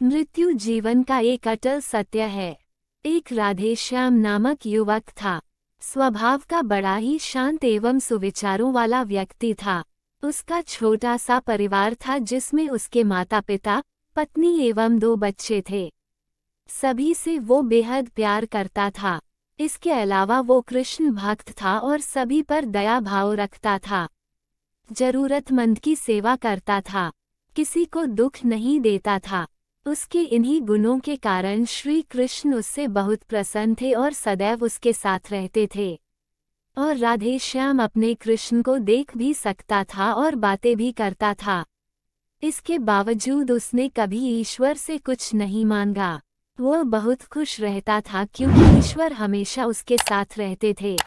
मृत्यु जीवन का एक अटल सत्य है। एक राधेश्याम नामक युवक था। स्वभाव का बड़ा ही शांत एवं सुविचारों वाला व्यक्ति था। उसका छोटा सा परिवार था जिसमें उसके माता पिता, पत्नी एवं 2 बच्चे थे। सभी से वो बेहद प्यार करता था। इसके अलावा वो कृष्ण भक्त था और सभी पर दया भाव रखता था। जरूरतमंद की सेवा करता था, किसी को दुख नहीं देता था। उसके इन्हीं गुणों के कारण श्री कृष्ण उससे बहुत प्रसन्न थे और सदैव उसके साथ रहते थे। और राधेश्याम अपने कृष्ण को देख भी सकता था और बातें भी करता था। इसके बावजूद उसने कभी ईश्वर से कुछ नहीं मांगा। वो बहुत खुश रहता था क्योंकि ईश्वर हमेशा उसके साथ रहते थे,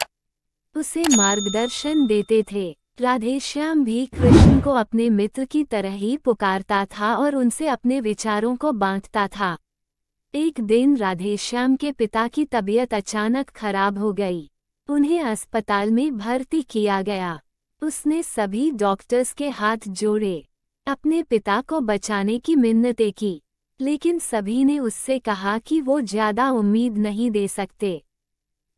उसे मार्गदर्शन देते थे। राधेश्याम भी कृष्ण को अपने मित्र की तरह ही पुकारता था और उनसे अपने विचारों को बांटता था। एक दिन राधेश्याम के पिता की तबीयत अचानक खराब हो गई। उन्हें अस्पताल में भर्ती किया गया। उसने सभी डॉक्टर्स के हाथ जोड़े, अपने पिता को बचाने की मिन्नतें की, लेकिन सभी ने उससे कहा कि वो ज्यादा उम्मीद नहीं दे सकते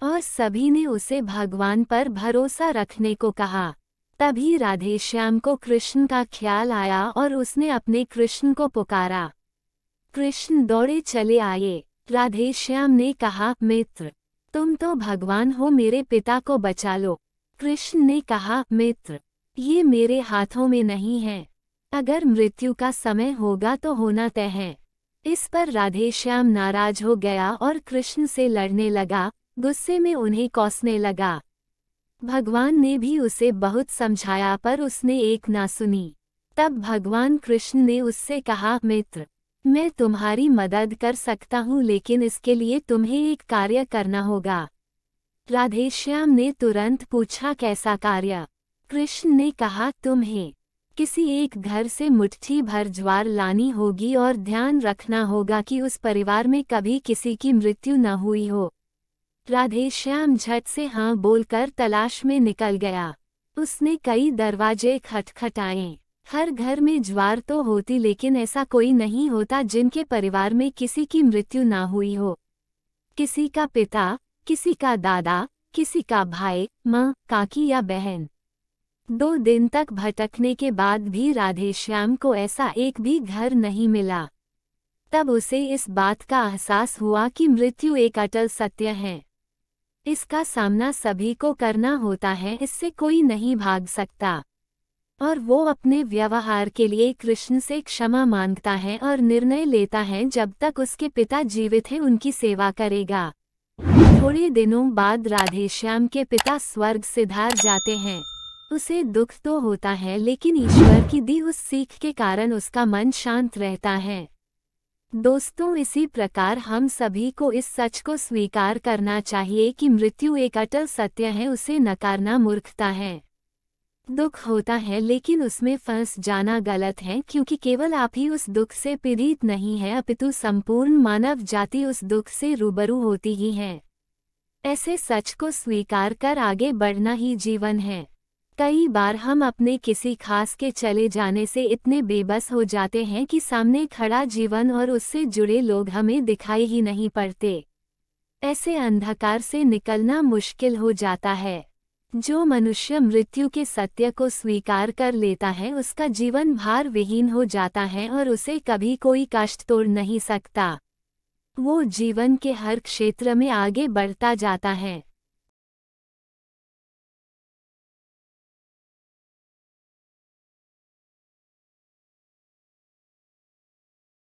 और सभी ने उसे भगवान पर भरोसा रखने को कहा। तभी राधेश्याम को कृष्ण का ख्याल आया और उसने अपने कृष्ण को पुकारा। कृष्ण दौड़े चले आए। राधेश्याम ने कहा, मित्र, तुम तो भगवान हो, मेरे पिता को बचा लो। कृष्ण ने कहा, मित्र, ये मेरे हाथों में नहीं है। अगर मृत्यु का समय होगा तो होना तय है। इस पर राधेश्याम नाराज हो गया और कृष्ण से लड़ने लगा, गुस्से में उन्हें कोसने लगा। भगवान ने भी उसे बहुत समझाया पर उसने एक ना सुनी। तब भगवान कृष्ण ने उससे कहा, मित्र, मैं तुम्हारी मदद कर सकता हूँ, लेकिन इसके लिए तुम्हें एक कार्य करना होगा। राधेश्याम ने तुरंत पूछा, कैसा कार्य? कृष्ण ने कहा, तुम्हें किसी एक घर से मुट्ठी भर ज्वार लानी होगी और ध्यान रखना होगा कि उस परिवार में कभी किसी की मृत्यु न हुई हो। राधेश्याम झट से हाँ बोलकर तलाश में निकल गया। उसने कई दरवाजे खटखटाए। हर घर में ज्वार तो होती, लेकिन ऐसा कोई नहीं होता जिनके परिवार में किसी की मृत्यु ना हुई हो। किसी का पिता, किसी का दादा, किसी का भाई, माँ, काकी या बहन। 2 दिन तक भटकने के बाद भी राधेश्याम को ऐसा एक भी घर नहीं मिला। तब उसे इस बात का एहसास हुआ कि मृत्यु एक अटल सत्य है। इसका सामना सभी को करना होता है, इससे कोई नहीं भाग सकता। और वो अपने व्यवहार के लिए कृष्ण से क्षमा मांगता है और निर्णय लेता है जब तक उसके पिता जीवित हैं उनकी सेवा करेगा। थोड़े दिनों बाद राधेश्याम के पिता स्वर्ग सिधार जाते हैं। उसे दुख तो होता है, लेकिन ईश्वर की दी उस सीख के कारण उसका मन शांत रहता है। दोस्तों, इसी प्रकार हम सभी को इस सच को स्वीकार करना चाहिए कि मृत्यु एक अटल सत्य है, उसे नकारना मूर्खता है। दुख होता है, लेकिन उसमें फंस जाना गलत है, क्योंकि केवल आप ही उस दुख से पीड़ित नहीं है, अपितु संपूर्ण मानव जाति उस दुख से रूबरू होती ही है। ऐसे सच को स्वीकार कर आगे बढ़ना ही जीवन है। कई बार हम अपने किसी खास के चले जाने से इतने बेबस हो जाते हैं कि सामने खड़ा जीवन और उससे जुड़े लोग हमें दिखाई ही नहीं पड़ते। ऐसे अंधकार से निकलना मुश्किल हो जाता है। जो मनुष्य मृत्यु के सत्य को स्वीकार कर लेता है, उसका जीवन भार विहीन हो जाता है और उसे कभी कोई कष्ट तोड़ नहीं सकता। वो जीवन के हर क्षेत्र में आगे बढ़ता जाता है।